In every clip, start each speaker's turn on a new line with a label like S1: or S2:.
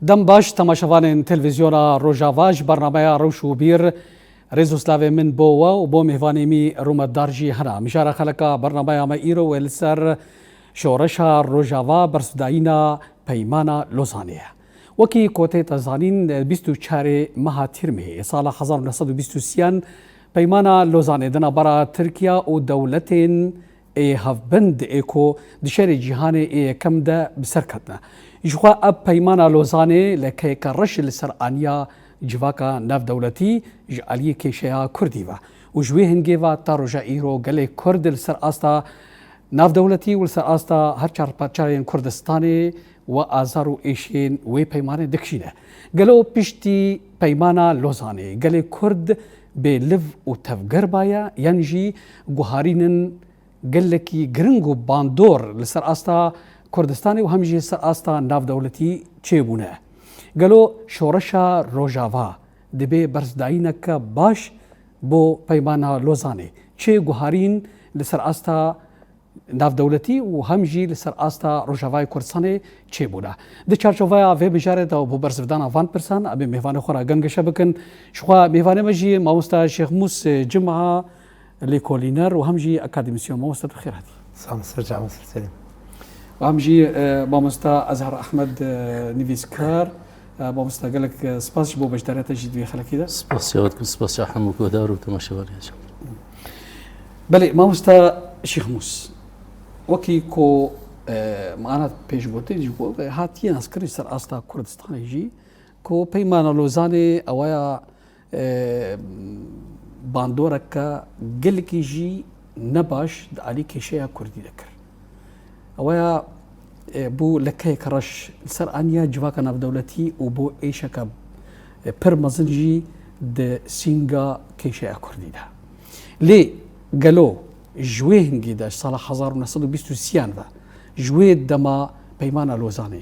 S1: دم باش تماشاوان تلویزیونا روجاواج برنامه روشو بیر ريزوسلاف من بوا و بو مهوانيمي روم دارجي هنا مشارة خلقا برنامه ما ايرو والسر شورشا روجاوا برسداينا پیمانا لوزانيه وكي كوتي تزانين 24 مها ترمي سال 1923 پیمانا لوزانه دنا برا تركيا و دولتين هفبند ايكو دشاري جهان كم ده بسركتنا يجوا اب پیمانا لوزانه لكي كرش لسر انيا جواكا ناف دولتي جعليه كيشيا كرديوا وجوي هنگيوا تاروجا ايرو غلي كرد لسر استا ناف دولتي ولسر استا هر چار پاچارين كردستاني و ازارو ايشين وي پیمانه دكشينه غلو پشتي پیمانا لوزانه غلي كرد بلف و تفگر بايا ينجي گوهارينن گلكي گرنگو باندور لسر استا كردستاني و همجي لسر استا ناف دولتي چيبونه گلو شورشا روجاوا دبي برزداينك باش بو پیمانا لوزانه چه گوهارين لسر استا ناف دولتي و همجي لسر استا روجاوای کردستاني چه بوده ده چارچوبایا و بجاره دا بو برزدانا 1% ابي مهوانه خورا گنگشه بکن شخوا مهوانه مجي ماوستا شيخ موس جمعه ليكولينر و همجي اكاديميسيون ماوستا بخير هدي
S2: سلام سرجع مصر سلام
S1: وهمجي ماوستا ازهر احمد نيفيسكار ماوستا قالك سباس بو بجدارته جدوي خلكي ده
S3: سباس يودكم سباس يا حمو كودار وتماشوار يا شباب
S1: بله ماوستا شيخ موس وكي كو معنا پیش گوته جو هاتی نسکری سر استا کردستان جی کو پیمان لوزانه اویا باندورکا گلکی جی نباش علی کشیا کردی دکر اویا بو لکه کرش سر انیا جواکا ناف دولتی و بو ایشکا پر مزن جی د سینگا کشیا کردی ده لی گلو جوه هنگی ده سال 1923 ده جوه دما پیمانا لوزانه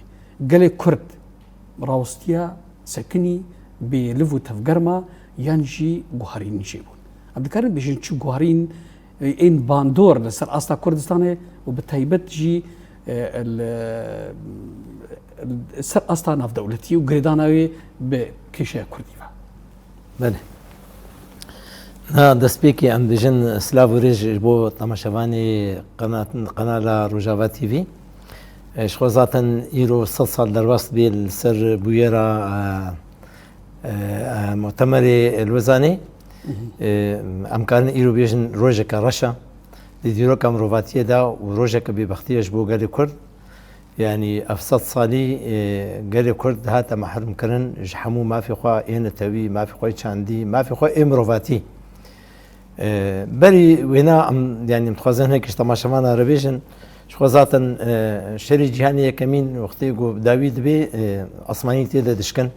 S1: گله کرد راوستیا سکنی به لفو تفگرما یانجی گوهرین جیبون عبدالکریم بیشن چو گوهرین این باندور لسر استا کردستانه و به تایبت جی سر استا ناف دولتی و گریدانوی به کشه کردی
S2: بله دەستپێکی ئەم دژن سلااو و ڕێژ بۆ تەماشەوانی قەنالا ڕۆژاوا تیڤ خۆزاتەن ئیرۆ 100 ساڵ دەرباست بێ لەسەر بویێرە مۆتەمەری لۆزانێ ئەمکارن ئیرۆ بێژن ڕۆژێکە ڕەشە لە دیرۆکە مرۆڤاتیەدا و ڕۆژێکە بێبەختیەش بۆ گەلی کورد یعنی 700 ساڵی گەلی کورد هاتە مەحرومکردن ji هەموو مافی خوا ئێنەتەوی مافی خۆی چاندی مافی خۆی ئێ مرۆڤاتی بەری وێنا ئەم ینی مخوازن هەیەکیش تەماشەوانە ڕەبێژن خۆزاتن شەری جیهانی یەکەمین وەختەی گۆ داوی دەبێ ئەسمانی تێدا دشکن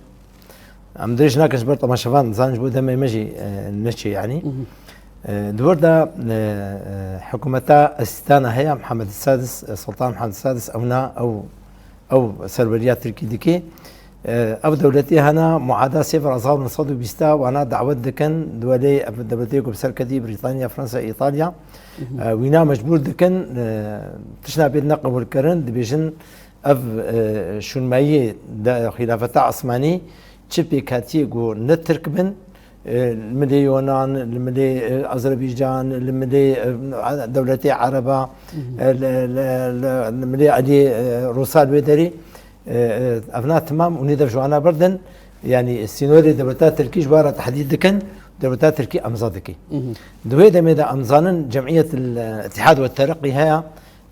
S2: ئەم درێژ ناکەش بەر تەماشەوان زانش بۆ دەمێ مەژی نەچێ یعنی دووەردا حکوومەتە ئەسیستانە هەیە محەممەد السادس سڵتان محەممەد السادس ئەونا ئەو سەربەریا ترکی دکێ ئەو دەولەتی هەنا معادا سێفر 1920 وانە داوت دەکەن دووەلێ دەبەتێک و بسەرکەتی بریتانیا فرەنسا ئیتالیا وینا مەجبور دەکەن تشنا بێت نەقبولکردن دەبێژن ئەv شونمایی خلافەتە عەسمانی چ پێکاتیەک و نەترک بن الملي يونان الملي أذربيجان الملي دولتي عربة الملي علي روسال بيدري أبناء تمام وندف جوانا بردن يعني السينوري دولتات تركيش بارا تحديد دكن دولتات تركي أمزادكي دوي دميدا أمزانن جمعية الاتحاد والترقي هي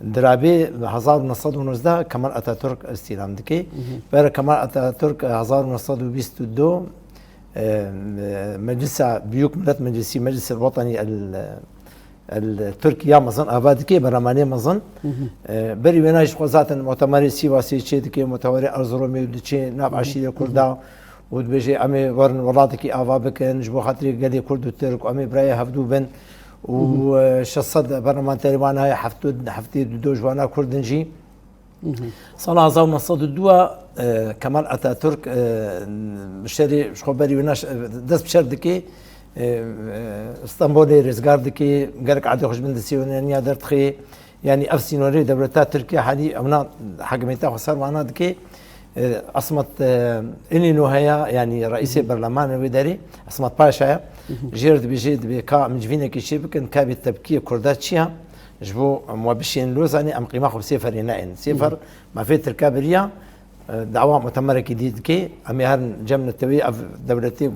S2: درابي 1919 كمال أتاتورك استلام دكي بارا كمال أتاتورك 1922 مجلس بيوك ملت مجلسي مجلس الوطني التركي مظن افادكي برلماني مظن بري ويناش خوزاتن مؤتمر سيواسي تشيدكي مؤتمر ارزرومي دشي ناب عشيره كردا ودبيجي امي ورن ولاتكي افا بكن جبو خاطري قال كرد الترك امي براي هفدو بن وشصد برلمان تقريبا هاي حفتي دو جوانا كردنجي سال 1902 كمال اتاتورك مشتري شخبري وناش دس بشردكي اسطنبولي رزقاردكي قالك عاد يخرج من السيونانيا درتخي يعني افسينوري دولتات تركيا حالي اونا حكمتها خسر معنا دكي أصمت إني نهاية يعني رئيس البرلمان الوداري أصمت باشا جيرد بجيد بكا مجفينة كيشي بكن كابي التبكية كردات شيها جبو موابشين لوزاني أم قيمة خب سفر ينائن سفر ما في الكابرية دعوة مؤتمرة جديد كي أم يهرن جمن التوي أف دولتي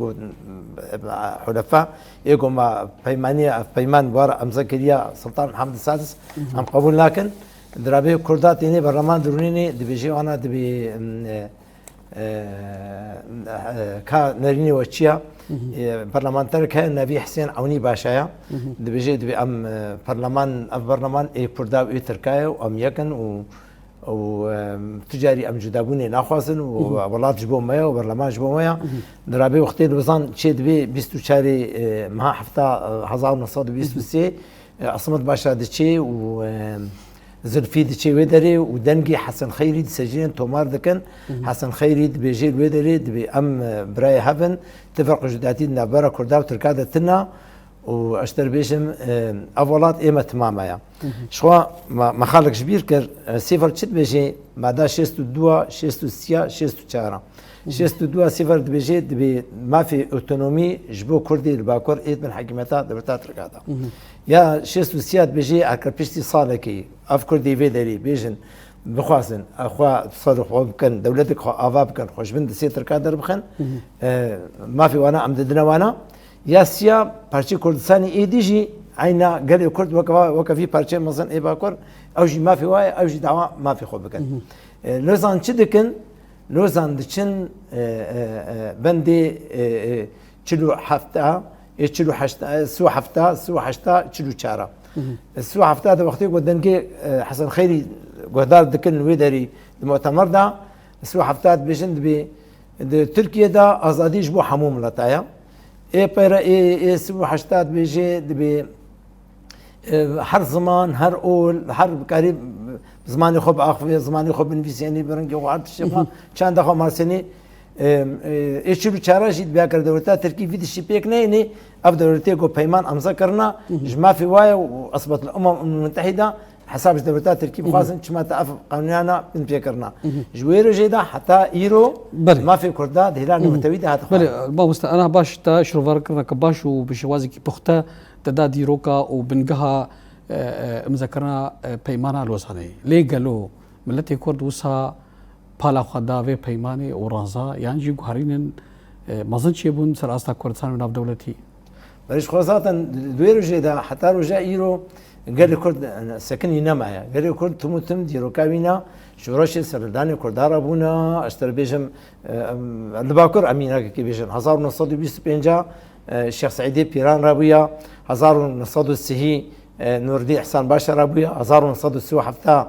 S2: حلفاء يقوم ما بيمانية بيمان بار أم زكريا سلطان محمد السادس أم قبول لكن درابي كردات يعني برلمان درونيني دبيجي وانا دبي كا نريني وشيا برلمانتر كان نبي حسين عوني باشايا دبيجي دبي ام برلمان اي كردا اي تركيا وام يكن و تجاري ام جدابوني ناخوازن وولات جبو مايا وبرلمان جبو مايا درابي وقتي الوزان تشي دبي 24 مها حفتا 1923 عصمت باشا دتشي و زلفي دشي ودري ودنجي حسن خيري سجين تومار دكن حسن خيري بيجي الودري دبي ام براي هافن تفرق جداتي نبرا كردا وتركاده تنا واشتر بيشم اولات ايما تماما يا شوا ما خالق كبير كر صفر تشت بيجي بعد 62 63 64 62 صفر بيجي دبي ما في اوتونومي جبو كردي الباكور ايد من حكومتها دبرتات تركاده يا 66 بيجي اكر بيشتي صالكي افكر دي فيدري بيجن بخواسن اخوا تصرف ممكن دولتك خو افاب كان خوش بند سيتر كادر بخن ما في وانا امددنا وانا يا سيا بارتي كردستاني اي دي جي عينا قال كرد وكفي بارتي مثلا اي باكور او جي ما في واي او جي دعوه ما في خو بكن لوزان تشدكن لوزان دچن بندي تشلو حفتا يشلو حشتا سو حفتا سو حشتا تشلو چارا السو حفتا ده وقتي قدنجي حسن خيري قدار دكن الودري المؤتمر ده السو حفتا بيجند ب تركيا ده ازادي جبو حموم لطايا اي بيرا اي سو حشتا بيجي ب هر زمان هر اول هر قريب زماني خوب اخفي زماني خوب انفيسيني برنجي وعد الشفا كان دخل مارسني ايش بي چارا جيت بیا کر دولتا تركي في شي بيك ني اف دولتي جو بيمان امزا کرنا جما في واي واصبت الامم المتحده حساب دولتا تركي خاصن كما تعرف قانوننا من بيكرنا جويرو جيدا حتى ايرو ما في كردا دهلان متويده هذا
S1: بله بابست انا باش تا شروفر کرنا كباش وبشوازي كي بخته تدادي روكا وبنجها مذكرنا بيمانا لوزاني ليه قالوا ملتي كرد وسا بالا خدا في بيماني ورانزا يعني جي غارين مازن شيبون سر استا كردستان وناف دولتي
S2: بريش خاصة دويرو جيدا حتى رجع ايرو قال كرد سكني نمايا قال كرد تموتم ديرو كابينا شورش سرداني كردار ابونا اشتر بيجم الباكر امينه كي بيجم 1925 الشيخ سعيدي بيران رابويا 1960 نور الدين احسان باشا رابويا 1907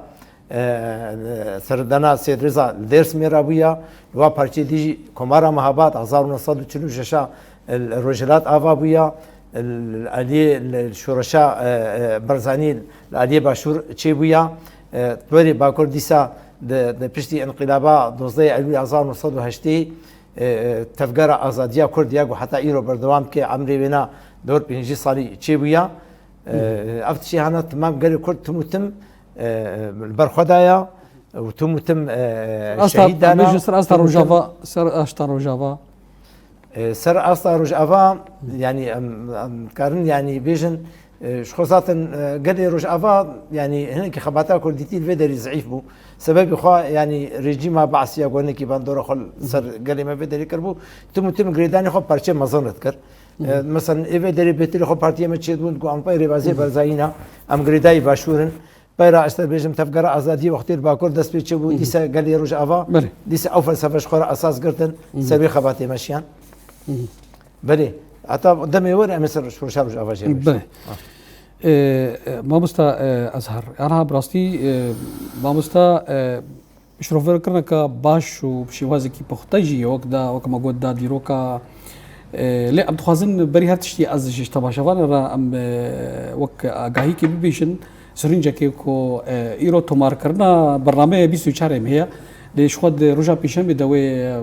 S2: سردانا سيد رضا الدرس ميرابويا لوا بارتي دي كومارا مهابات 1946 الرجلات افابويا الالي الشورشا برزاني الالي باشور تشيبويا توري باكور ديسا د بشتي انقلابا دوزي الوي 1908 تفجر ازاديا كرديا وحتى ايرو بردوام كي عمري بنا دور بينجي صالي تشيبويا افتشي هنا تمام قال كرد تموتم البرخدايا وتموتم
S1: شهيد انا سر استر روجافا سر استر روجافا
S2: سر استر روجافا يعني كارن يعني بيجن خاصة قال روجافا يعني هناك خباتا كرديتي الفيدري ضعيف بو سبب خو يعني ريجيما بعثيا قلنا كي باندورا خل سر قال ما فيدري كربو تموتم غريداني خو بارچه مزونت كر مثلا ايفيدري بيتري خو بارتيه ما تشدون كو ام بايري بازي برزاينا ام غريداي باشورن بايرا استر بيجم تفكر ازادي وقت الباكور دس بيتشو بو ديسا قال لي روج افا ديسا او فلسفه شخور اساس قرتن سبي خباتي ماشيان بلي حتى قدامي ورقه مثل شو روج افا جاي
S1: بلي ما مستا ازهر انا براستي ما مستا شروفر کرنا کا باش وبشوازي كي بختجي وقدا وكما قد دا ديروكا لا ام تخازن بري هرتشتي ازش تباشوان را ام وك اگاهي كي بيشن سرنجا كيكو ايرو تومار کرنا برنامه 24 هي ليش خد رجا بيشن بدوي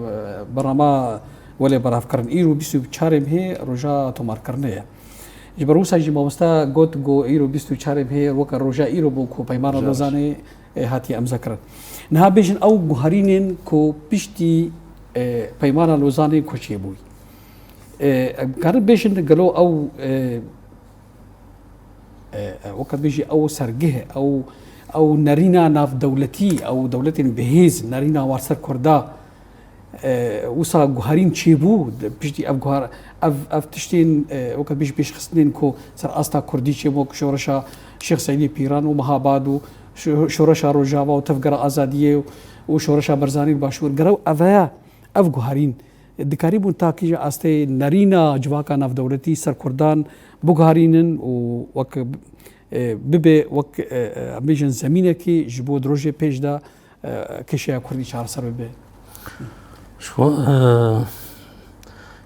S1: برنامه ولا براف کرن ايرو 24 هي رجا تومار کرنا جبروسا جي موستا گوت گو ايرو 24 هي وك رجا ايرو بو کو پیمانه روزانه هاتي أم ذكرت نها بيجن أو جوهرين كو بيشتي بيمانا لوزاني كوشيبوي كان بيجن قالوا أو وقت بيجي أو سرقه أو نارينا ناف دولتي أو دولتي بهيز نارينا وارسر كردا وصا جوهرين تشيبو بيجي أف جوهر أف تشتين وقت بيش خسنين كو سر أستا كردي تشيبو شورشا شيخ سعيدي بيران ومهاباد وشورشا روجافا وتفقر أزادية وشورشا برزاني باشور قرأوا أفايا أف جوهرين دكاري بون تاكي أستي نارينا جواكا ناف دولتي سر كردان بوغارينن وك ببي وك بيجن زمينه كي جبو دروجي بيج دا كشيا كردي شهر سر ببي
S3: شو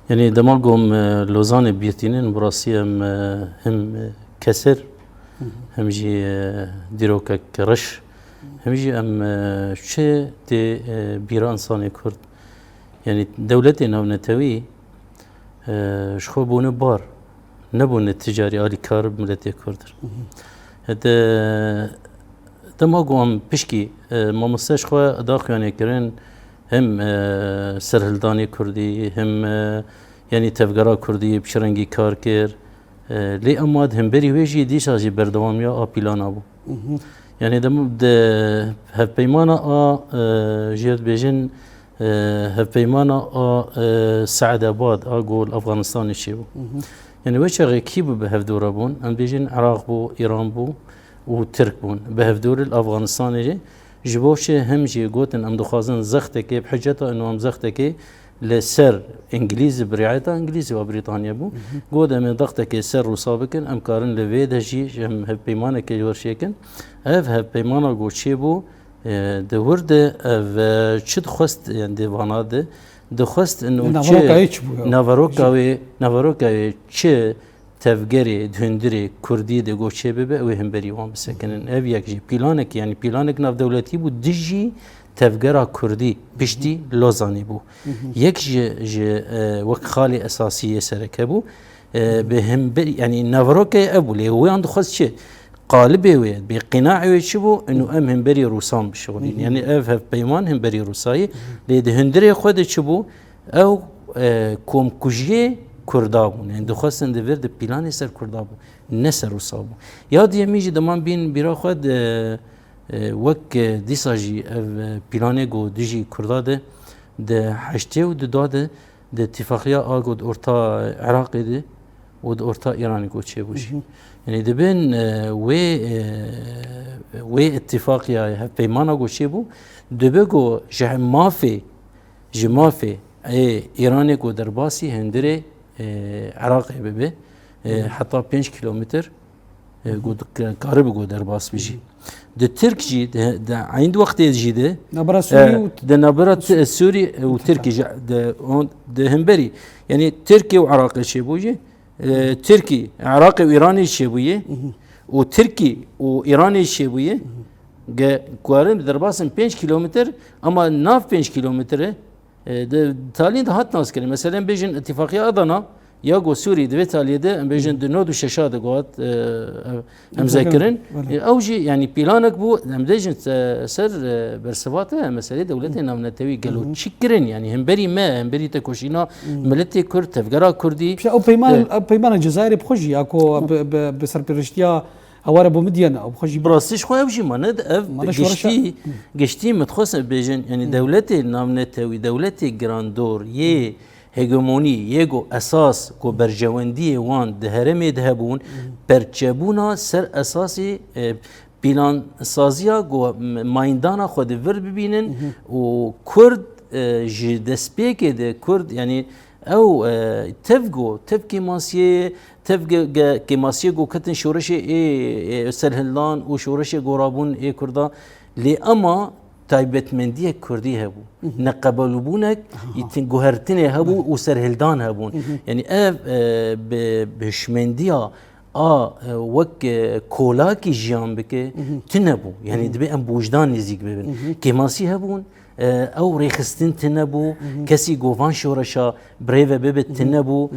S3: يعني دمالكم لوزان بيتينين براسي هم كسر هم جي ديروكا كرش هم جي ام شي تي بيران صاني كرد يعني دولتنا ونتوي شخو بونه بار نبون التجاري آلي كارب ملتي كردر هذا دما قوم بشكي ما مستش خوا داخل يعني كرين هم سرهلداني كردي هم يعني تفجرا كردي بشرنجي كاركر لي أماد هم بري ويجي ديش أجي بردوام يا أبيلان أبو يعني دم ده هبيمانا جيت بيجن هبيمانا سعد آباد أقول أفغانستان الشيبو يعني وش كيف بهفدور بون أم بيجين عراق بو إيران بو وترك بون بهفدور الأفغانستاني جبوش هم جي قوتن أم دخازن زختك بحجته إنه أم زختك لسر إنجليزي برعايته إنجليزي وبريطانيا بو قود أم ضغطك سر وصابكن أم كارن لفيد هجي هم هبيمانا كجور شيكن هبيمانا قوت شيبو دورد أف شد خست يعني ديوانات دخست انه نافاروكاوي چه تفگری دهندری کردی دگو چه ببه و هم بری وام بسکنن اف یک جی پیلانک يعني پیلانک ناف دولتی بو دجی تفگرا کردی پشتی لوزانی بو یک جی وقت خالی اساسیه سرکه بو به هم بری يعني نافاروكاي ابو لي هو عنده خاص چه قالبه ويد بقناع ويد شبو انه ام هم بري روسان بالشغلين يعني اف بيمان هم بري روساي لي دهندري خود شبو او كوم كوجي كردابون يعني دخواستن دفر د بلان سر كردابو نسر روسابو ياد يميجي دمان بين بيرا خود وك ديساجي اف بلانيغو ديجي كرداده د حشته و داده د اتفاقيه اگو اورتا عراقي دي و اورتا ايراني گو چه بوشي يعني دبن وي اتفاقيا بيمانا گو چه بو دبگو جمافي ايراني گو درباسي هندري عراقي ببه حتى 5 كيلومتر گو قرب گو درباس بيجي د ترك جي د عند وقت جي ده
S1: نبرة سوري
S3: ده نبرة سوري وتركي د همبري يعني تركي وعراقي شي بوجي تركي عراقي وايراني شيبويه وتركي وايراني شيبويه قارن درباسن 5 كيلومتر اما ناف 5 كيلومتر تالين ده هات ناس كلمه مثلا بيجن اتفاقيه ادنا ياغو سوري دبي تاليده بيجن دنود وششاد قوات هم ذاكرين اوجي يعني بلانك بو دمدجن سر برسفاته مساله دولتنا منتوي قالوا تشكرن يعني هم بري تكوشينا ملتي كرد تفقرا كردي
S1: او بيمان الجزائري بخجي اكو بسر برشتيا هوار ابو مدين او بخجي
S3: براسيش خو ابجي ماند اف قشتي متخصص بيجن يعني دولتي نامنتوي دولتي جراندور ي هجموني يجو اساس كو برجواندي وان دهرمي دهبون برچبونا سر اساسي بلان سازيا جو مايندانا خود ور ببينن و كرد جي دسبيك ده كرد يعني او تفكي ماسيه تفكي كماسيه جو كتن شورشي اي سرهلان و شورشي غورابون اي كردا لي اما تايبت منديه كردي هبو نقبلوبونك يتن جوهرتني هبو وسرهلدان هبون يعني بهشمنديا وك كولاكي جيان بك تنبو يعني دبي ام بوجدان نزيك ببن كماسي هبون او ريخستين تنبو كسي جوفان شورشا بريفا بيبت تنبو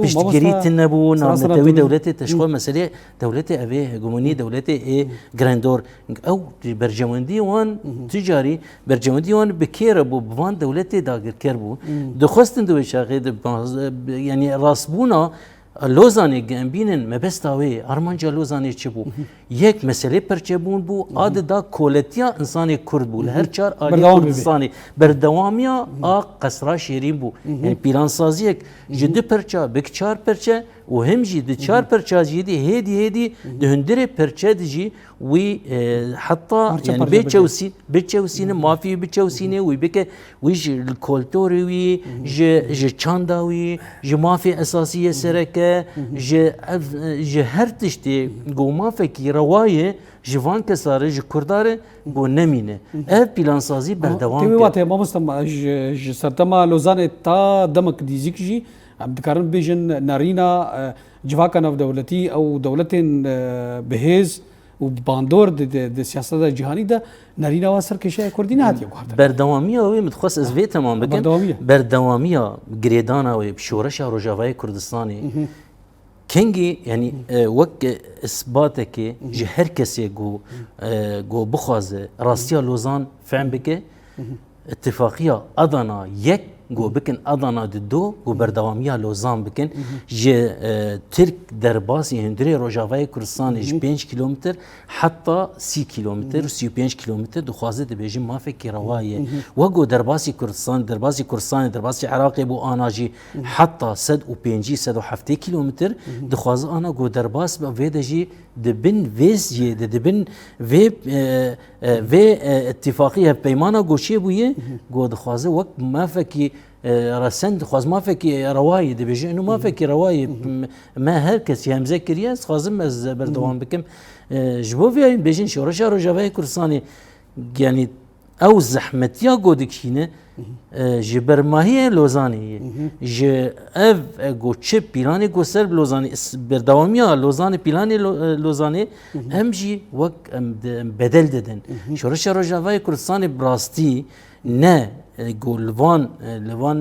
S3: بيشتجري تنبو نعم توي دولتي تشخو مسألة دولتي أبيه هجوموني دولتي إيه جراندور أو برجماندي وان تجاري برجماندي وان بكيربو بوان دولتي داغر كيربو دخستن دوي شاغيد يعني راسبونا لوزاني جنبينن ما بس تاوي أرمانجا لوزاني تشبو يك مسألة برجبون بو عاد دا كولتيا إنساني كرد بو لهر شار آلي كردستاني بردواميا قصرا شيرين بو يعني بلان سازيك جد برجا بكشار برجا وهم جي دي شار برجا جدي هدي دهندري برجا دي وي حتى يعني بيتشوسين ما في بيتشوسين ويبكى ويج الكولتوري وي ج تشانداوي ج ما في أساسية سركة ج هرتشتي جو ما فكي رواية جوان كساره ج كرداره جو نمينه بلان سازي بردوام
S1: تبي وقتها ما مستم ج سرتما لوزان تا دمك ديزيك جي عبد الكريم بيجن نارينا جواكا نف دولتي او دولتين بهيز وباندور د سیاست جهانی ده نارينا واسر كشای کردی نه هاتیه گفت
S3: بردواميه و متخصص از وی تمام بکن بردواميه گریدانا و شورش روجاوای کردستانی كينجي يعني وك اثباتك جهر كسي جو بخواز راستيا لوزان فهم بك اتفاقيه اضنا يك جو بكن اضنا دو جو بردواميه لوزان بكن ج ترك درباسي هندري روجاوي كردستان 5 كيلومتر حتى 6 كيلومتر 5 كيلومتر دخوازه دبيجي ما فكي روايه وجو درباسي كردستان درباسي عراقي بو اناجي حتى 105 كيلومتر دخوازه انا جو درباس بفيدجي دبن فيزي دبن في اتفاقيه بيمانه جوشي بويه جو دخوازه وقت ما فكي رسند خواز ما فكي روايه دبيجي انه ما فكي روايه ما هركس يا مذكر خازم از بردوام بكم جبوفيا بيجين شورشا روجاوي كردستاني يعني او زحمت يا جودكشينه جبر ماهي لوزاني ج اف جو تشيب بلاني جو سرب لوزاني بردواميا لوزاني بلاني لوزاني همجي وك بدل ددن شورشا روجاوي كردستاني براستي نه گولوان لوان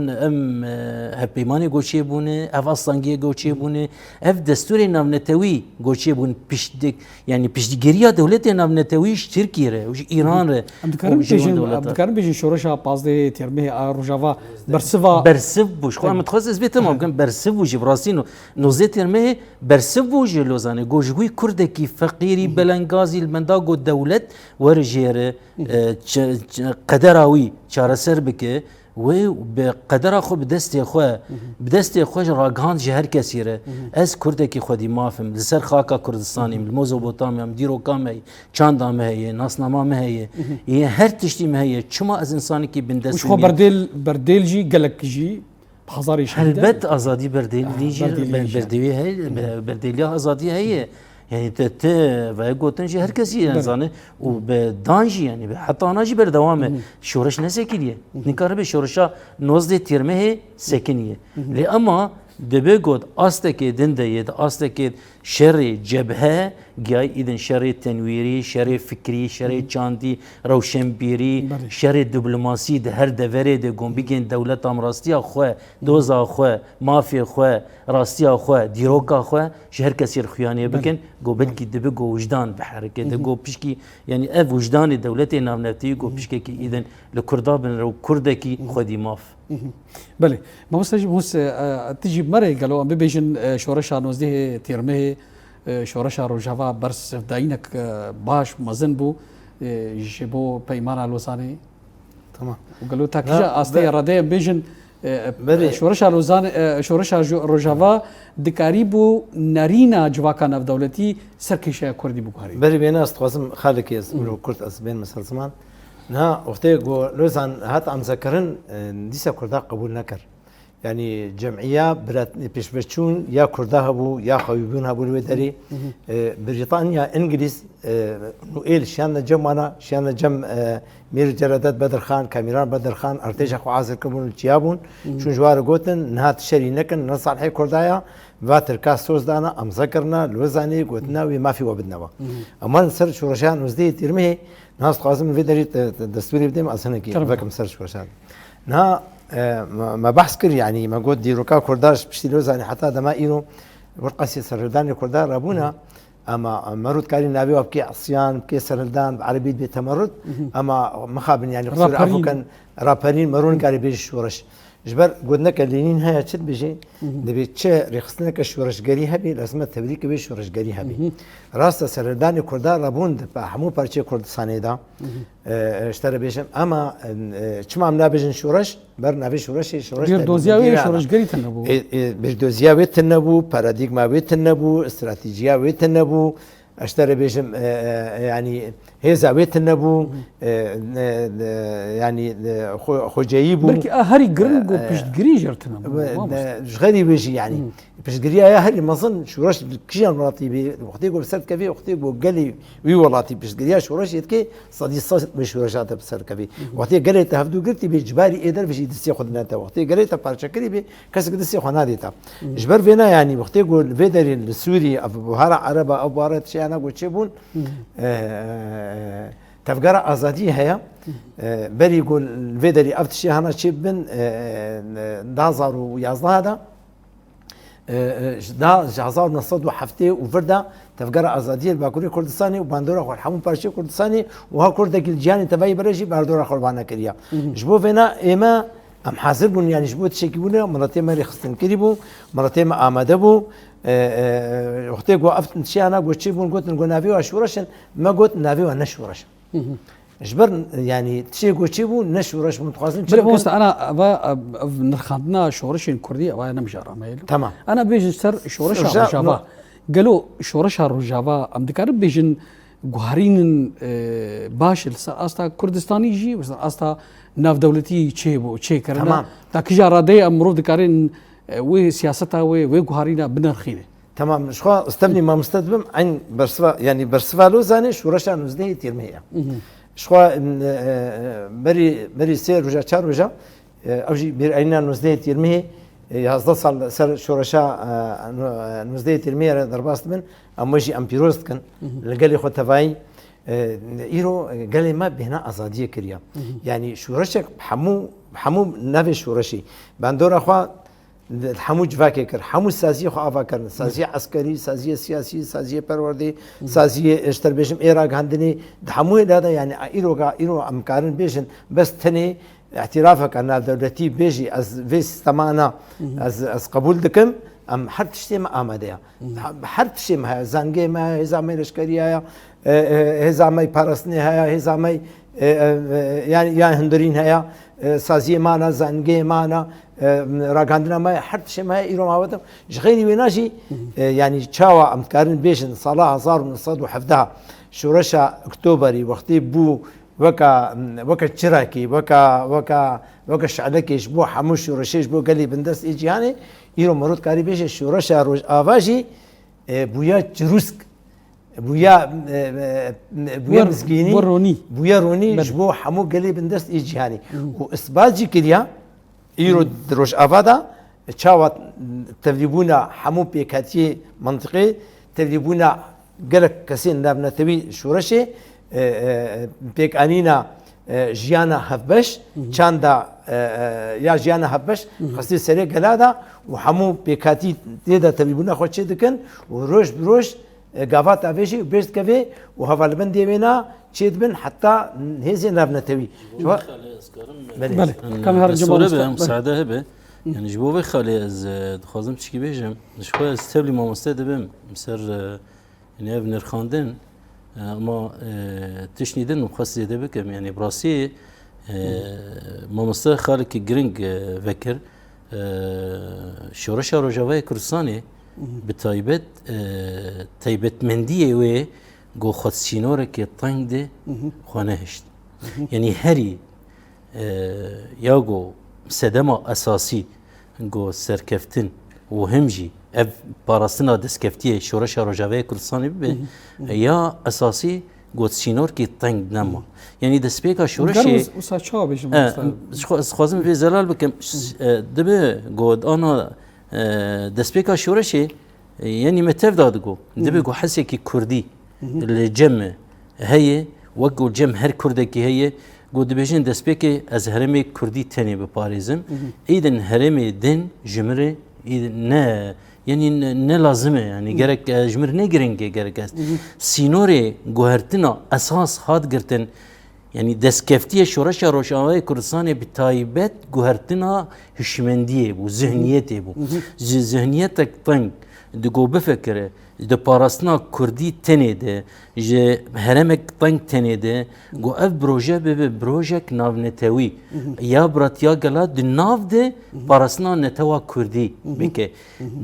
S3: هپیمانی گوچه بونه اف اصلانگی گوچه بونه اف دستور نامنتوی گوچه بون پیشدک یعنی پیشدگیری دولت نامنتویش ترکیه ره و ایران ره
S1: عبدالکریم بیشین شورشا پازده ترمه روجاوا
S3: برسف بوش خواهم متخصص بیت تمام کن برسف بوش براسینو نوزه ترمه برسف بوش لوزانه گوشگوی کردکی فقیری بلنگازی المنداغ دولت ورجیره قدراوی چارەسەر بکە و بقدر خو بدەستی خۆش ڕاگەاند ji هەر کەسی re ez کوردێکی خودی مافم لەسەر خاکا کوردستانی مۆزۆبۆتامیام دیرۆکام هەیە چاندام هەیە ناسنامام هەیە هەر تشتیم هەیە چما ئەز ئینسانێکی بندەست
S1: بەردێلژی گەلکژی هەزاری
S3: هەلبەت ئازادی بەردێوی هەیە بەردێلیا ئازادی هەیە يعني و گوتنجی هر کسی انسانه و به دانجی يعني حتى اناجي بردوامه شورش نسكيليه نكار به شورشا نوزده ترمه سكنيه لاما دبه گود استك دنده استك شر جبهه جاي اذن شر تنويري شر فكري شر چاندي روشنبيري شر دبلوماسي ده هر دوره ده گومبيگن دولت امراستيا خو دوزا خو مافيا خو راستيا خو ديروكا خو شهر كثير خيانيه بكن گو بلكي دبه گو وجدان بحركه ده گو بشكي يعني اف وجدان دولت نامنتي گو بشكي اذن لكردا بن رو كردكي خدي ماف
S1: بله ما مستجيب تجيب مرة قالوا بيجن شورشا نوزده تيرمه شورشا روجاوا برس داينك باش مزن بو جبو بيمانا لوزاني
S2: تمام
S1: وقالوا تاكيجا استي رادي بيجن شورشا لوزان شورشا روجاوا دكاريبو نارينا جواكا نف دولتي سركيشا كردي بوخاري
S2: بري بينا استخدم خالك يز ولو كرت اسبين مثل زمان نها وقتی گو لوزان هات ام ذکرن دیسا کرده قبول نکر يعني جمعية برات بيشبرتشون يا كردها بو يا خويبونها بو الودري بريطانيا انجليز نوئيل شان جمعنا شان جم مير جردات بدر خان كاميران بدر خان ارتجا خو عازر كبون الجيابون شون جوار قوتن نهات شري نكن نصالحي كردايا باتر كاسوز دانا ام ذكرنا الوزاني قوتنا وما في وبدنا اما نسر شورشان وزدي ترمي ناس قاسم في دري دستوري بدم اصلا كي فكم سر شورشان نها ما بحث كر يعني ما قلت دي ركا كرداش بشتي لوزاني حتى دما إيرو ورقاسي سردان كردار رابونا اما مرود كاري نابي وبكي عصيان بكي سردان بعربي بتمرد اما مخابن يعني قصير عفوا كان رابرين مرون كاري بيج شورش جبر قلنا كلينين هيا تشد بيجي دبي تشا رخصنا كشورش قري هبي لازم تبريك بيج شورش قري هبي راس سردان كردار رابون حمو بارتي كردستاني دا اشترى بيجم اما چما عم نابجن شورش بر نابي شورش
S1: دوزياوي شورش قري تنبو
S2: دوزياوي تنبو باراديغما ويتنبو استراتيجيا ويتنبو اشترى بيجم يعني هيزا ويتنبو يعني خوجايبو
S1: بركي هاري جرنجو بيش جريجر تنبو
S2: غادي بيجي يعني باش قريا يا هاري ما ظن شوراش كشيان مراتي وقتي يقول بسرت كافي وقتي يقول قالي وي والله باش قريا شوراش يتكي صدي صوت باش شوراشات بسرت كافي وقتي قالي تهفدو قلتي بجباري ادر باش يدسي خدنا تا وقتي قالي تا بارشكري بي كاس قدسي خنا ديتا جبر فينا يعني وقتي يقول فيدري السوري ابو بهار عربه ابو بارات شي انا قلت شيبون تفقرا ازادي هيا بري يقول فيدري افتشي هنا شيبن دازار ويازدا هذا دا جازار نصد وحفتي وفردا تفقر ازاديه الباكوري كردستاني وباندورا خو الحمو بارشي كردستاني وها كردك الجاني تبعي برجي باندورا خربانا كريا جبو فينا اما ام حاضر بون يعني جبو تشكيبونا مرتين ما رخصتن كريبو مرتين ما اماده بو وقتي وقفت شي انا قلت شي بون قلت نافي واشورشن ما قلت نافي ونشورش جبر يعني تشي قوتشيبو نشورش متخاصم
S1: بس انا نرخدنا شورش كردي وانا مجرى مايل
S2: تمام
S1: انا بيجي سر شورش روجافا قالوا شورش روجافا ام دكار بيجن غهرين باش استا كردستاني جي بس استا ناف دولتي تشيبو تشيكرنا
S2: تمام
S1: تاك جارادي امرو دكارين وي سياستها وي غهرينا بنرخينه
S2: تمام شخوا استبني ما مستدبم عن برسوا يعني برسوا لو زاني شورشا نزدي تيرمية شخوا بري سير رجع شار رجع اوجي بير عينا نزدي تيرمية يهزد صار سر شورشا نزدي تيرمية درباست من اموجي امبيروست كان لقالي خو تفاي ايرو قال ما بهنا ازاديه كريا يعني شورشك حمو نافي شورشي باندورا خوا حمو جواكر حمو سازي خو افكر سازي عسكري سازي سياسي سازي پروردي سازي اشتر بيشم عراق عندني حمو هذا يعني ايرو امكارن بيشن بس تني اعترافك ان دولتي بيجي از فيس تمانا از قبول دكم ام هر تشتي ما اماده هر تشتي ما زانگي ما هزامي لشكريا هزامي پارسني هيا هزامي يعني هندرين هيا سازي مانا زانگي مانا راگاندنا ما هر تشتي ما ايرو ما غيري ويناجي يعني تشاوا امكارن بيشن صلاه 1917 شورشا اكتوبري وقتي بو وكا تشراكي وكا شعلكي شبو حموش ورشيش بو قالي بندس ايجي يعني ايرو مرود كاري بيش شورشا روج افاجي بويا جروسك بويا مسكيني بويا روني شبو حمو قالي بندس ايجي يعني واسباجي كريا ايرو روج افادا تشاوا تدريبونا حمو بيكاتي منطقي تدريبونا قالك كاسين نابنا تبي شورشي بيك انينا جيانا هفبش چاندا يا جيانا هفبش خاصي سري قلادا وحمو بيكاتي تيدا تبيبونا خوش دكن وروش بروش غافات افيشي بيست كافي وهفالبن ديوينا تشيدبن حتى هيزي نابنا تبي شو
S1: بله كم هر
S3: جمهور مساعده هبه يعني جبوبي خالي از دخوازم تشكي بيجم شو استبلي ما مستدبم مسر يعني ابن الخاندن اما تشنيدن وخاص زياده بكم يعني براسي مامستا خالك جرينج فكر شورشا روجافاي كردستاني بتايبت تايبت منديه وي جو خاصينور كي طنگ دي خانهشت يعني هري ياغو سدما اساسي جو سركفتن وهمجي اف باراستنا دسكفتيه شورشا روجاوي كردستاني به يا اساسي جو سينور كي تنگ نما يعني دسبيكا شورشي
S1: وسا بيجي
S3: خوازم في زلال بكم دبي جو انا دسبيكا شورشي يعني متف دادگو دبي جو حسي كي كردي الجم هي وقو الجم هر كردكي هي گو دبیجن دسپیکی از هرمی کردی تنی به پاریزم ایدن هرمی دن جمره ایدن نه یعنی نه لازمه یعنی گرک جمر نه گرنگه گرک است سینوری گوهرتنا اساس هاد گرتن یعنی دستکفتی شورش روشنایی کردستان به تایبت گوهرتنا هشمندیه بو ذهنیته بو ذهنیت تنگ دگو بفکره د پاراستنا کردی تنه ده جه هرمک تنگ تنه ده گو اف بروژه به بروژه ناونتوی یا براتیا گلا د ناو ده پاراستنا نتوا کردی بکه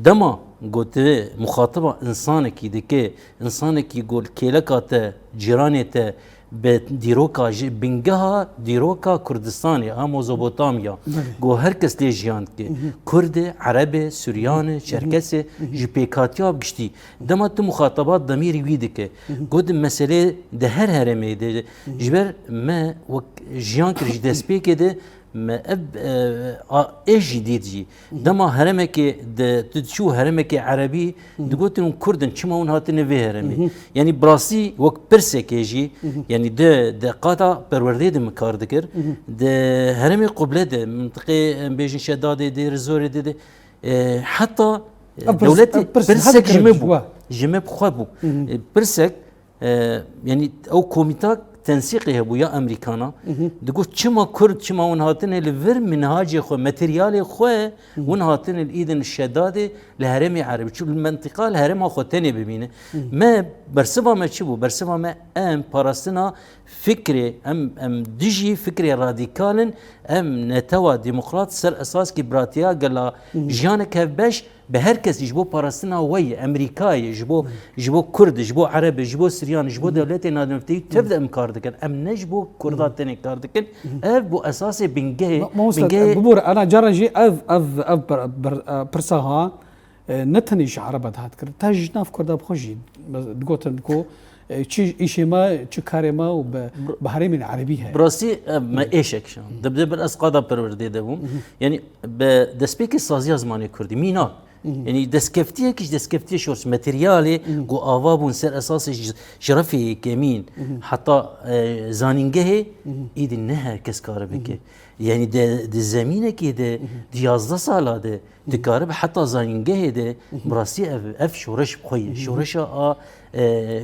S3: دما گوته مخاطبه انسان کی دکه انسان کی گل کلکاته جیرانته به دیروکا بنگها دیروکا کردستانی ها مزوبوتامیا گو هر کس لیجیاند که کرد عرب سوریان چرکس جپیکاتیا بگشتی دما تو مخاطبات ضمیری ویده که گود مسئله ده هر هرمه ده جبر ما جیان کرج دسپی که ده ما اب ايش جديد دما هرمك تشو هرمك عربي دقوت ان كردن شما ون هاتن في هرمي يعني براسي وقت برسك يجي يعني ده قاطع برورده ده مكار ذكر ده هرمي قبله ده منطقه بيجي شداد ده رزور ده حتى دولتي برسك جمب خابو برسك يعني او كوميتاك تنسيقي هبو يا امريكانا دقول شما كرد شما ونهاتن الفر منهاج خو ماتريال خو ونهاتن الايدن الشداده لهرمي عربي شو المنطقه الهرم خو تاني ببينه ما برسبا ما تشبو برسبا ما ام باراستنا فكري ام دجي فكري راديكال ام نتوا ديمقراط سر اساس كي براتيا قال جانك باش بهركز يجبو باراستنا وي امريكاي يجبو كرد يجبو عربي يجبو سريان يجبو دولتي نادمتي تبدا امكار دكن ام نجبو كردات تاني كار دكن اف بو اساسي بنجي
S1: ببور انا جرجي اف برساها نتنيش عربت هات كر تاج ناف كردا بخوجي دقوتن كو چی ایشما چی کارما و بحریم عربی ہے
S3: براسي ما ايشك شان دبده بالاسقاطه پرورده دبوم يعني بدسبيك سازي زماني كردي مينا يعني دسكفتيه كيش دسكفتيه شورس ماتريالي جو افابون سر اساس شرفي كمين حتى زانينجه ايد النهر كسكاربك يعني ده زمينه كي ده 11 ساله ده تكارب حتى زانينجه ده براسي اف شورش بخوي شورش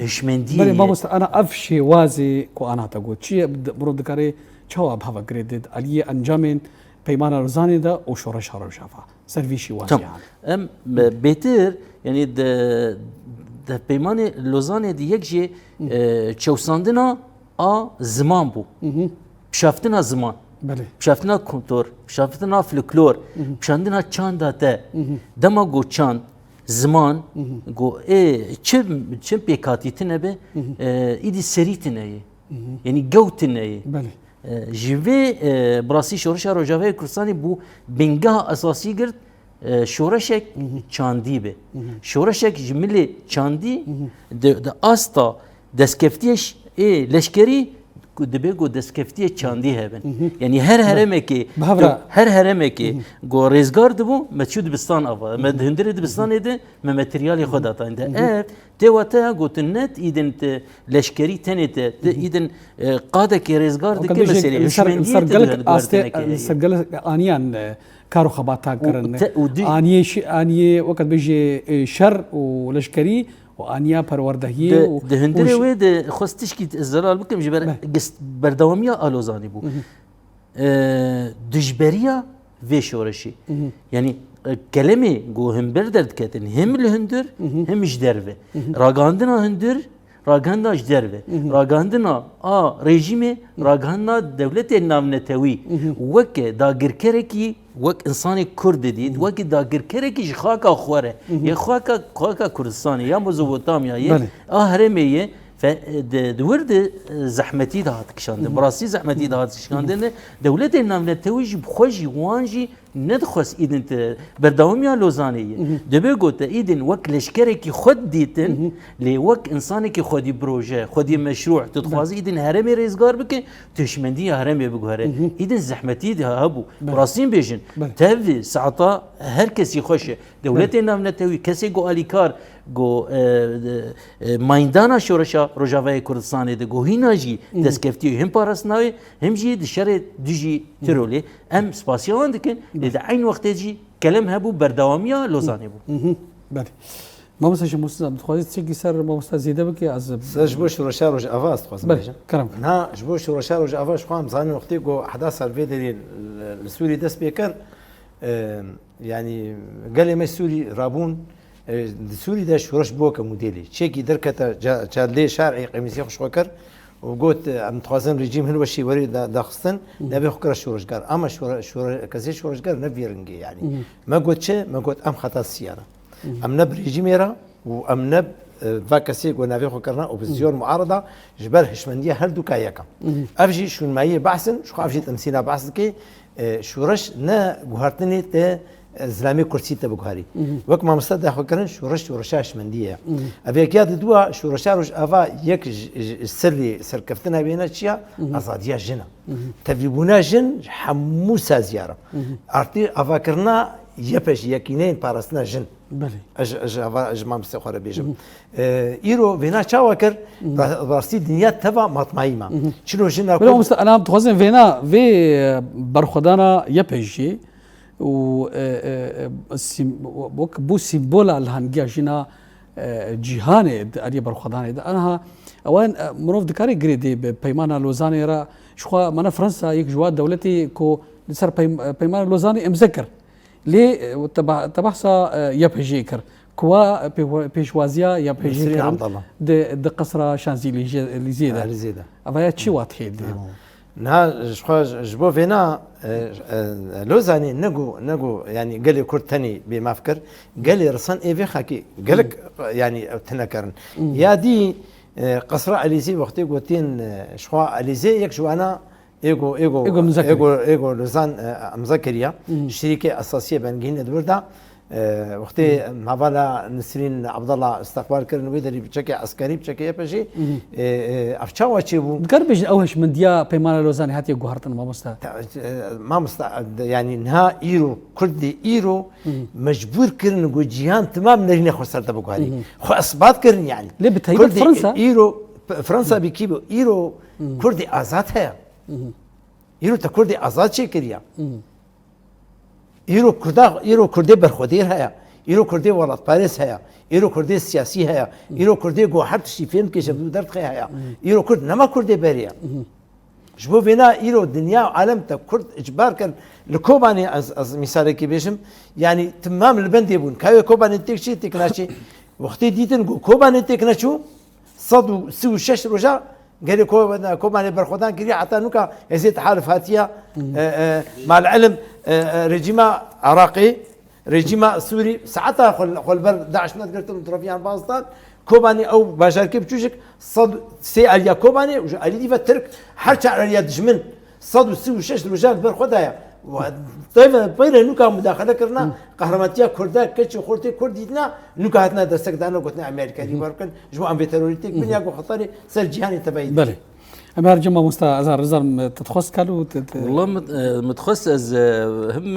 S3: هشمنديه
S1: بله ما مست انا افشي وازي كو انا تقول شيء برود كاري جواب هذا جريدد علي انجامين پیمان روزانه ده او شورش هارو شافا سرویشی واسه
S3: ام بهتر يعني ده پیمان لوزانه دي يكجي چوساندنا زمان بو بشافتنا زمان
S1: بله
S3: بشافتنا كونتور بشافتنا فلكلور بشاندنا چانداته دما گو چاند زمان گو چم پیکاتیتنه به ایدی سریتنه يعني جوتنه
S1: بله
S3: جوی براسي شورش روجاوي كردستاني بو بنگاه اساسي گرت شورشك چاندي به شورشك جمله چاندي د استا دسكفتيش لشكري دبي گو دسكفتي چاندي هبن يعني هر هرمكي گو رزگار دبو مچود بستان اوا مد هندر دبستان ده ماتريال خداتا انت توتا گوتنت ايدن لشكري تنت ايدن قاده كي رزگار دك مسئله
S1: سرگل انيان كارو خباتا كرن اني وقت بيجي شر ولشكري وانيا پروردهيه
S3: ده هندري وي ده خوستش كي زلال بكم جبر بردواميه الوزاني بو دجبريا في شورشي يعني كلمه جو هم بردرد كتن هم الهندر هم جدرفه راغاندنا هندر راغاندا جدرفه راغاندنا ريجيمي راغاندا دولت النامنتوي وك داغركركي وك انساني كرد ديد وك داغركركي خاكا خوره يا خاكا كردستاني يا مزوبوتاميا يا هرميه فدورد زحمتي دهات كشاند براسي زحمتي دهات كشاند دولت النامنتوي بخوجي وانجي ندخس إذن بردواميا لوزانية دبي قلت إذن وك لشكرك خد ديتن لوك إنسانك خدي بروجة خدي مشروع تتخوازي إذن هرمي ريزقار بك تشمندي هرمي بقهره إذن زحمتي ده هبو راسين بيجن تبي ساعتا هر كسي خوشه دولتنا منتوي كسي جو أليكار جو مايندانا شورشا روجاوي كردستان ده جو هنا جي دسكفتي هم بارسناوي هم جي دشرة دجي ترولي ام سباسيون دكن لذا عين وقت جي كلام هبو بردواميا لوزاني بو
S1: بله ما مستش مستعد تخوازي تيجي سر ما مستعد زيادة بك از
S2: سجبو شورشا روج افاس تخوز
S1: بله كلام
S2: نا جبو شورشا روج افاس خوام زاني وقتي جو احداث الفيدري السوري دس بيكر يعني قال لي ما السوري رابون السوري ده شورش بوك موديلي تشيكي دركتا جالي شرعي قميصي خوش وكر وقلت ام تخازن ريجيم هن وشي وري داخستن نبي خكر شورشجار اما شور كزي شورشجار نفيرنجي يعني ما قلت شيء ما قلت ام خطا السياره ام نب ريجيميرا وام نب فاكسي ونافي خكرنا اوبوزيسيون معارضه جبال هشمنديه هل دوكايكا افجي شو المايه بحثن شو افجي تمثيلها بحثكي شورش نا جوهرتني ت زلامي كرسي تبغاري وقت ما مستعد خكرن شورشاش منديه ابيك ياد دوا شورشاروش افا يك السري سركفتنا بينا شيا ازاديا جنا تبيبونا جن حموسا زياره ارتي افا كرنا يبش يكينين بارسنا جن
S1: بله
S2: اج ما مستخره بيجم ايرو بينا شاوكر برسي دنيا تبع مطمئمه شنو جنا
S1: بله انا تخوازن فينا في برخدانا يبجي و بو سيمبولا الهانجيا جنا جيهان ادي برخدان انا اوان مروف دكاري جريدي بيمانا لوزاني را شخوا منا فرنسا يك جواد دولتي كو لسر بيمانا لوزاني امذكر لي تبحثا يبهجيكر كوا بيشوازيا يبهجيكر د قصر شانزليزيه
S2: لزيدا
S1: افايا تشي واضحه
S2: نا جبو فينا لوزاني نجو يعني قال لي كرتني بما فكر قال لي رسان ايفي خاكي قال لك يعني تنكرن يا دي قصر اليزي وقتي قوتين شخوا اليزي يك شو انا ايجو لوزان مذكريه شركه اساسيه بنجين دوردا وقتی ماوالا نسرین عبدالله استقبال کردن و داری بچکی عسکری بچکی پشی افشاو چی بود؟
S1: قربش اوهش من دیا پیمان لوزانی هاتی گوهرتن
S2: ما مستعد يعني نها ايرو كردي ايرو مجبور كرن جو جيهان تمام نرينا خسر تبغاري خو اثبات كرن يعني
S1: ليه بتهيب فرنسا
S2: ايرو فرنسا بكيبو ايرو كردي ازاد هيا ايرو تا كردي ازاد شي كريا ايرو كردي برخودير هيا ايرو كردي ولات باريس هيا ايرو كردي سياسي هيا ايرو كردي جو حد شي فين كي شبدو درت خي هيا ايرو كرد نما كردي بريا شبو فينا ايرو الدنيا عالم تا كرد اجبار كان لكوباني از مثالي كي بيشم يعني تمام البند يبون كاي كوباني تكشي تكناشي وقتي ديتن جو كوباني تكناشو صدو سو شش رجا قال كوباني برخودان كري حتى نوكا يزيد حالف هاتيا مع العلم رجيما عراقي رجيما سوري ساعتها خل بر داعش ما قلت لهم ترفيان باستان كوباني او باشاركي بتشوشك صد سي اليا كوباني وجالي ديفا ترك حرش على اليا دجمن صد سو شش رجال بر خدايا طيب بيرا نوكا مداخله كرنا قهرماتيا كردا كتش خورتي كردينا نوكا هاتنا دستك دانا قلنا امريكا دي بركن جو ام بيتروليتيك من ياكو خطري سر جهاني تبعيد
S1: بله أمير جمع مستا أزار رزار تتخص كالو
S3: والله متخص از هم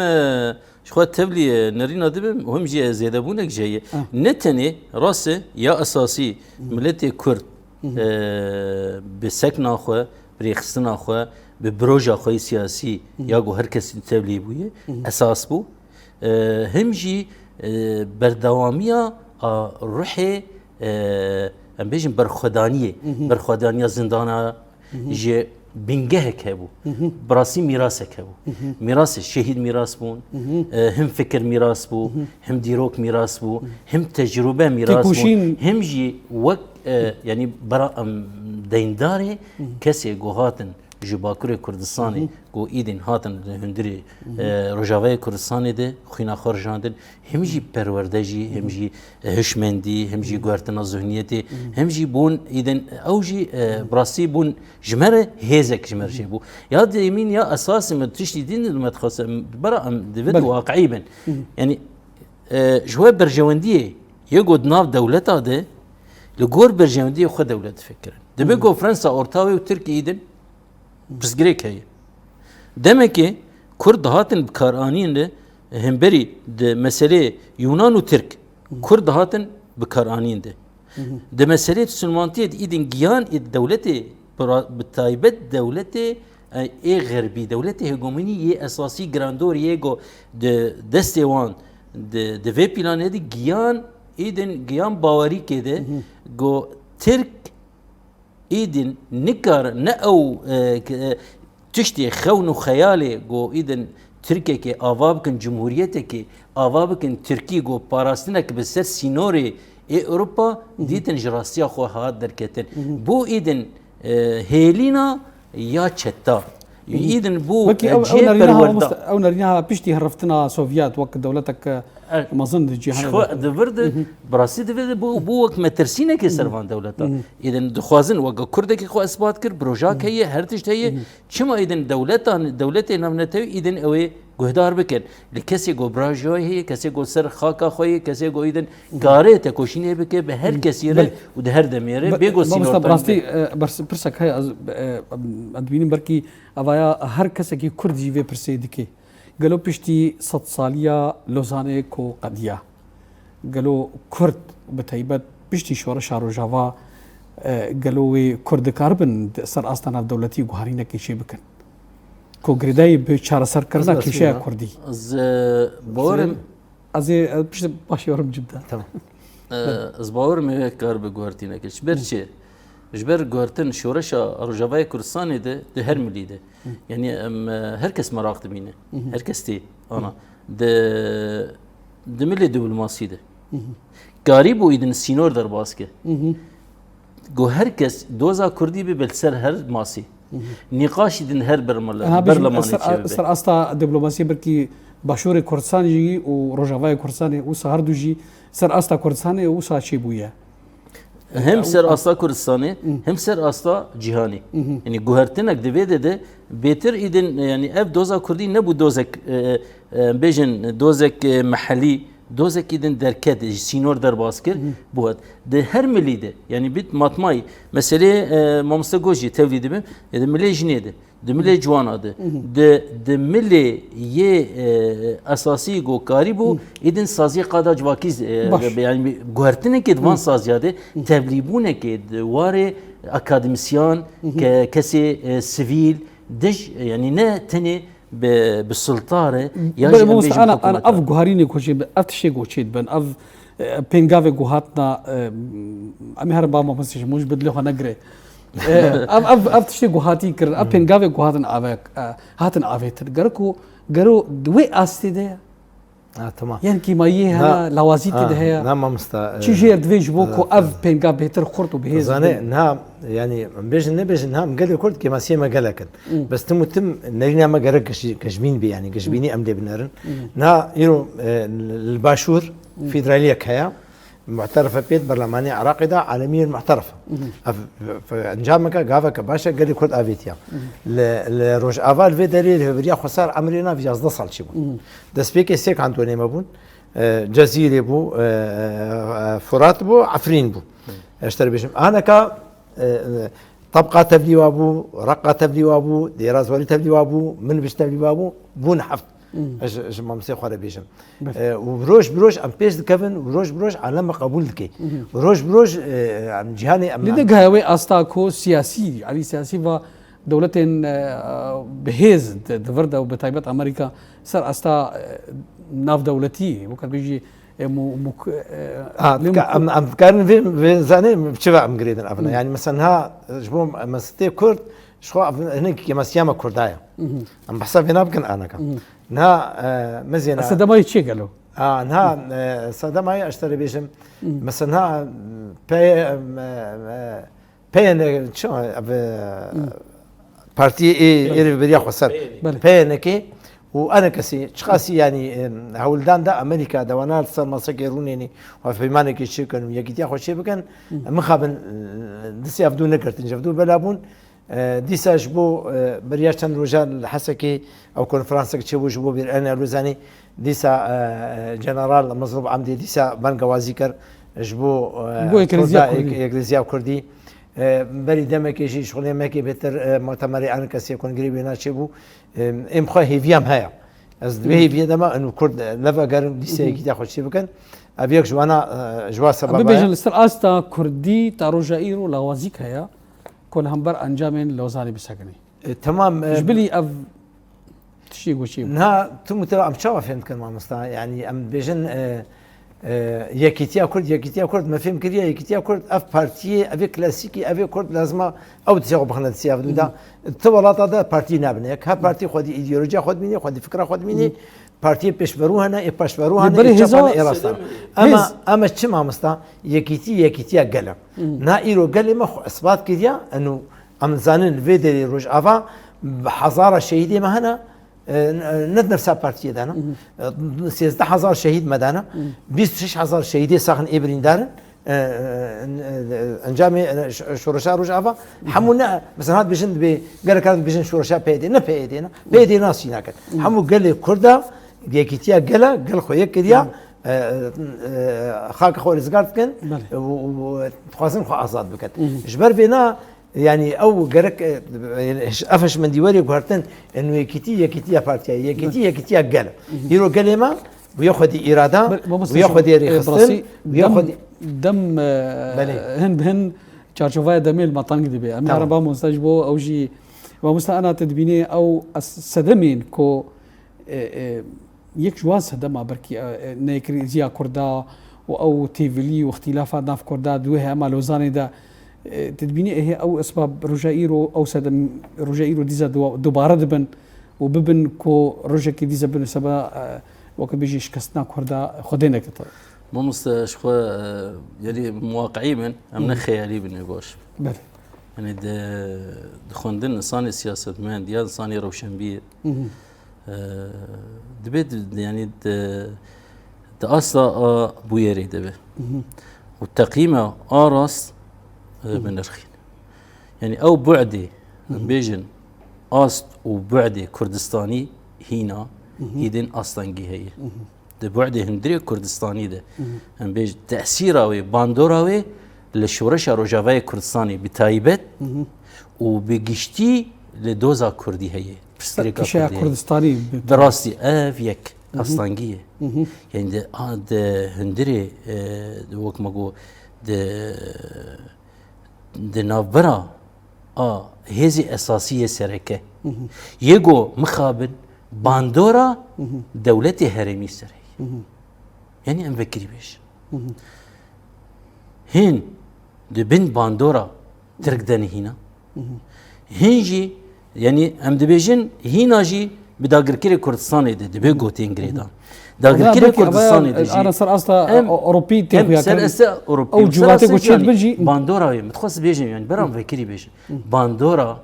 S3: شخوات تبلي نرينا دبم وهم جي زيدابونك جاية نتني راسه يا أساسي ملتي كرد بسكن أخوة بريخستن أخوة ببروج أخوة سياسي ياقو هركس تبلي بويه أساس بو هم جي بردوامية روحي ام بيجن برخدانية زندانة جي بنجهك هبو براسي ميراثك هبو ميراث الشهيد ميراث بون هم فكر ميراث بو هم ديروك ميراث بو هم تجربة ميراث بو هم جي وق يعني برا دينداري كسي جوهاتن جباكور كردستاني جو إيدين هاتن هندري رجاوي كردستاني ده خينا خرجاندن همجي پروردجي همجي هشمندي همجي قوارتنا ذهنيتي همجي بون إيدين أوجي براسي بون جمرة هيزك جمرة شيبو يا دي يمين يا أساس ما تشتي دين ما تخص برا دفد واقعي بن يعني جوا برجواندية يقعد ناف دولتها ده لجور برجواندية خد دولة تفكر دبيجو فرنسا أورتاوي وتركيا إيدن بس غريك هي دمك كرد هاتن بكارانين ده همبري ده مسألة يونان وترك كرد هاتن بكارانين ده مسألة سلمانتية إيدن جيان الدولة بتايبت دولة اي غربي دولة هجومني اساسي جراندور يجو ده دستوان ده في بلان دي جيان إيدن جيان باوري كده جو ترك إيدن نكر نأو تشتي خون خيالي جو إيدن تركيا كي آوابكن جمهوريتك آوابكن تركي جو باراستنك بسر سينوري أوروبا ديتن جراسيا خو هاد دركتن بو إيدن هيلينا يا تشتا إيدن بو
S1: أو نريناها بيشتي هرفتنا سوفيات وقت دولتك ما ظن الجهان
S3: شو دفرد براسي دفرد بو وقت ما ترسينا كي سرفان دولتا إذن دخوازن وقت كردك خو إثبات كر بروجاك هي هرتشت هي شما إذن دولتنا نمنتوي إذن أوي جهدار بكر لكسي جو براجوي هي كسي جو سر خاكا خوي كسي جو إذن قارئ تكوشيني بك بهر كثيرة وده هر دميرة بيجو سينور
S1: براستي برسك هاي أدويني بركي أوايا هر كسي كي كردي في برسيدكي قالوا بيشتي 100 سالية لوزاني كو قديا قالوا كرد بتايبت بيشتي شورش روجافا قالوا كرد كاربن سر أصلا دولتي جوهرينا كيشي بكن كو غريداي بشار سر كرنا كيشي كردي
S3: از بورم
S1: از بيشت باشي ورم جدا
S2: تمام
S3: از بورم كار بجوهرتينا كيش برشي جبر جوهرتن شورشا روجافا كردستاني ده هر ملي ده يعني هر كس مراقب بينه هر كس تي أنا ده ملي دبلوماسي ده قريبو إذن سينور در باسكه جو هر كس دوزا كردي بالسر هر ماسي نقاش إذن هر برلماني
S1: سر أستا دبلوماسي بركي باشور كردستان جي وروجافا كردستاني وسهر دوجي سر أستا كردستاني وسا شيبويا
S3: هم سر أستا كردستاني هم سر أستا جهاني يعني جوهرتنك دفيده ده بيتر إذن يعني أب دوزا كردي نبو دوزك بيجن دوزك محلي دوزك إذن دركات سينور در باسكر بود ده هر ملي ده يعني بيت ماتماي مسألة مامستغوجي توليد بهم ده ملي جنيده ده ملي جوانا ده ملي يه أساسي جو كاريبو إذن سازي قادا جواكيز يعني جوهرتنا كده وان سازي ده تبليبونه كده واره أكاديميسيان كسي سيفيل دج يعني نا تاني بالسلطة
S1: يا أنا أف جوهريني كوشي أفتشي كوشيد بن أف بينجافي جوهاتنا أمي هربا ما بسيش مش بدله نجري أف تشتي جوهاتي كر أف بينجافي جوهاتنا أباك هاتنا أبيت جرو دوي أستي ده
S2: تمام
S1: يعني كي ما يها لوازيتي ده هي
S2: نعم مستا
S1: تيجي دفيج بوكو أف بينجا بيتر خرطو بهذا
S2: زاني نعم يعني نبيج نعم قال كرد كما سيما قالك بس تم نجنا ما قالك كجبين بي يعني كجبيني أمدي بنارن نا يرو الباشور فيدرالية كيا معترفة بيت برلمانية عراقدة عالمية معترفة فنجامك قافك باشا قال كرد أفيتيا لروج أفال في دليل بريا خسار أمرنا في جزء صال شبون دسبيك سيك عن توني مبون جزيرة بو فرات بو عفرين بو اشتري بيشم أنا كا طبقة تبلي وابو رقة تبلي وابو ديراز ولي تبلي وابو من بيش تبلي وابو بون حفت اش ما مسيخ ولا بيشم وبروش ام بيش كيفن وبروش على قبول دكي بروش ام جهاني ام
S1: لدى هاوي استاكو سياسي علي سياسي و دولتين بهيز دفردا وبتايبت امريكا صار استا ناف دولتي وكان بيجي
S2: ام كان في زاني بشبع ام قريدن افنا يعني مثلا ها جبوم مستي كرد شو هناك كما سيما كردايا ام بحسب هنا بكن انا كان نها مزينا
S1: صدماي تشي قالوا
S2: نها صدماي اشتري بيشم مثلا ها بين شو بارتي إيرف بريا خسر
S1: بله.
S2: بينك وأنا كسي شخصي يعني هولدان دا أمريكا دوانا صار مصر يرونيني وفي مانك شيء كانوا يجي خوش شيء بكن مخابن دسي أفدو نكرت نجفدو بلابون ديسا جبو برياش تن رجال حسكي أو كونفرنس كتشبو جبو بيرأنا روزاني ديسا جنرال مضروب عمدي ديسا بنقوا ذكر جبو إكليزيا كردي بري دمك يجي شغله ماكي بتر مؤتمري أنا كسي يكون قريب ناشبو ام خو هيفيام هيا از به في دما انه كرد لفا قرن ديسي كي تاخذ شي بكن ابيك جوانا جوا سبب
S1: بيجن الاستراستا كردي تاروجايرو لوازيك هيا كل همبر انجامين لوزاني بسكني
S2: تمام
S1: جبلي اف تشي وشي
S2: نها تم ترى ام تشوف فهمت كلمه مستا يعني ام بيجن يكيتيا كرد ما فهم كريا يكيتيا كرد اف بارتي افي كلاسيكي افي كرد لازم او تسيغ بخنا تسيغ دودا تولات هذا بارتي نابنك ها بارتي خدي ايديولوجيا خد مني خدي فكره خد مني بارتي بيشبرو هنا يبشبرو هنا اما تشما مستا يكيتيا قال نا ايرو قال ما اثبات كريا انه ام زانن فيدري روج افا حضاره شهيده ما هنا ند نفسها بارتي دانا 16000 شهيد مدانا 26000 شهيد ساخن ابرين دارن انجام شورشا رجعفا حمونا مثلا هاد بيجن قال كان بيجن شورشا بيدي ناس هناك حمو قال لي كردا ديكيتيا قال خويا كديا خاك خو رزقارت كان وخاصم خو ازاد بكت جبر بينا يعني او قرك افش من ديواري قهرتن انه يكيتيا بارتيا يكيتيا قال يرو قال وياخذ اراده وياخذ ريخصن وياخذ
S1: دم هن تشارشوفايا دميل مطنق دي بي انا ربا مستجبو او جي ومستا انا تدبيني او سدمين كو يك جواز سدما بركي نيكريزيا كردا او تيفلي واختلافات ناف كردا دوها ما لوزاني دا تدبيني هي او اسباب رجائيرو او سدم رجائيرو ديزا دوباره دبن وببن كو رجاكي ديزا بن سبا وقت بيجي شكستنا كردا خدينا كتر
S3: ما مستشفى يعني مواقعي من أمنا خيالي بالنقاش
S1: بله
S3: يعني دخوندن إنسان سياسة من ديال إنسان روشنبير دبيت يعني أصلا بويري دبي والتقييمة آراس من الخين يعني أو بعدي بيجن أصل وبعدي كردستاني هنا هيدن أصلاً هي ده بعد هندري كردستاني ده هم بيج تأثيره باندوراوي لشورش روجافاي كردستاني بتايبت وبجشتي لدوزا كردي هي
S1: كشيء كردستاني
S3: براستي أفيك أصلاً يعني ده هندري وقت ما جو ده نافبرا هذه أساسية سركة يجو مخابن باندورا دولتي هرمي سري يعني ام فكري بيش هين دي بن باندورا تركدني هنا هنجي يعني ام دبيجن هنا جي بداغر كيري كردستان دي بيغوتي انجريدان داغر كيري كردستان دي
S1: انا صار اصلا اوروبي تيغيا
S3: كان اوروبي
S1: او جواتي وشيت بيجي
S3: باندورا متخصص بيجي يعني برام فكري بيش باندورا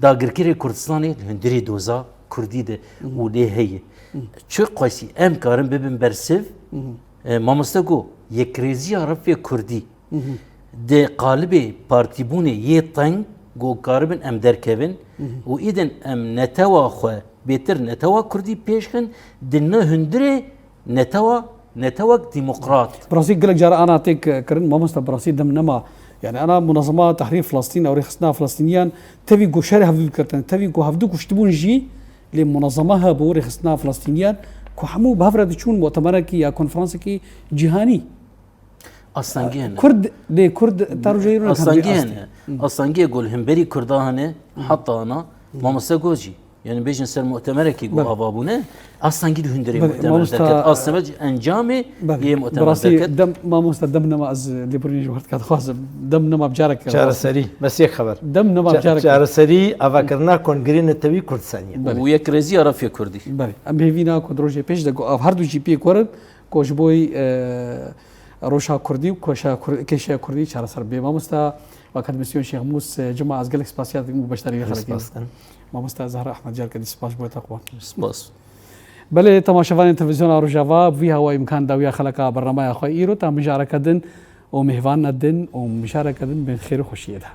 S3: داغر كيري كردستان هندري دوزا كردي ده وليه هي شو قاسي ام كارم ببن برسف ما مستقو يكريزي عرفي كردي ده قالبي بارتيبوني يطن جو كاربن ام دركبن واذا ام نتوا خو بيتر نتوا كردي بيشخن دنا هندري نتوا ديمقراط
S1: براسي قال لك جار انا تيك كرن ما مست براسي دم نما يعني انا منظمات تحرير فلسطين او رخصنا فلسطينيان تبي جو شارع هفدو كرتن تبي جو هفدو كشتبون جي لمنظمها بوري خصنا فلسطينيان كحمو بهفرد تشون مؤتمرك يا كونفرنسك جهاني
S3: اصلا جينا
S1: كرد لي كرد ترجيرون
S3: اصلا جي يقول همبري كردان حتى انا ما مسجوجي يعني بيجن سر مؤتمرك يقول ابابونه اصلا جي هندري مؤتمر اصلا بج انجامي هي مؤتمر
S1: دم ما مستدمنا ما از ليبرني جوهرت كاد خاص دمنا ما بجارك
S2: شهر سري بس يك خبر
S1: دمنا ما بجارك
S2: شهر سري افكرنا كونغرين التوي كردستانيا
S3: ويا كريزي عرف يا كردي
S1: بله ام بيفينا كودروجي بيش دغ هاردو جي بي كورد كوشبوي روشا كردي وكوشا كيشا كردي شهر سر بي ما مستا واكاديميسيون شيخ موس جمعه از جالكس سپاسیات مباشره خلکی
S2: سپاس کن.
S1: مامۆستا زهرا احمد جال کدی سپاس بۆ تەقوا
S3: سپاس.
S1: بەڵێ تەماشەوانی تەلەڤیزیۆنا ڕۆژاوا بوی هەوای امکان داویا خەڵکا بەڕەمای خۆی ئیرۆ تا مژارەکەدن و میهوان نەدن و مشارەکەدن بن خێر و خۆشیەدا.